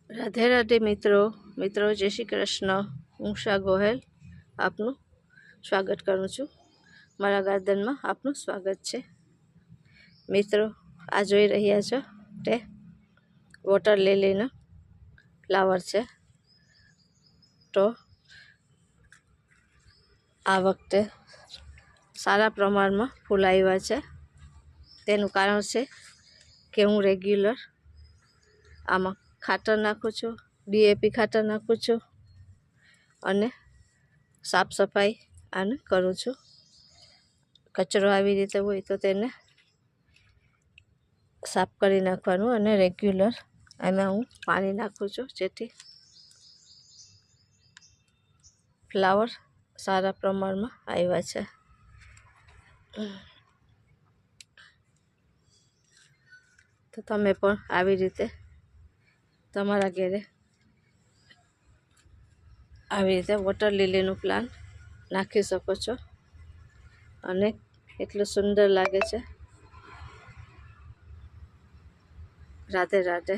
રાધે રાધે મિત્રો જય શ્રી કૃષ્ણ। હું ઉષા ગોહેલ આપનું સ્વાગત કરું છું। મારા ગાર્ડનમાં આપનું સ્વાગત છે। મિત્રો, આ જોઈ રહ્યા છો તે વોટર લીલીનો ફ્લાવર છે। તો આ વખતે સારા પ્રમાણમાં ફૂલ આવ્યા છે। તેનું કારણ છે કે હું રેગ્યુલર આમાં ખાતર નાખું છું, DAP ખાતર નાખું છું અને સાફ સફાઈ આને કરું છું। કચરો આવી રીતે હોય તો તેને સાફ કરી નાખવાનું અને રેગ્યુલર એમાં હું પાણી નાખું છું, જેથી ફ્લાવર સારા પ્રમાણમાં આવ્યા છે। તો તમે પણ આવી રીતે તમારા ઘરે આવી રીતે વોટર લીલીનું પ્લાન્ટ નાખી શકો છો અને એટલું સુંદર લાગે છે। રાધે રાધે।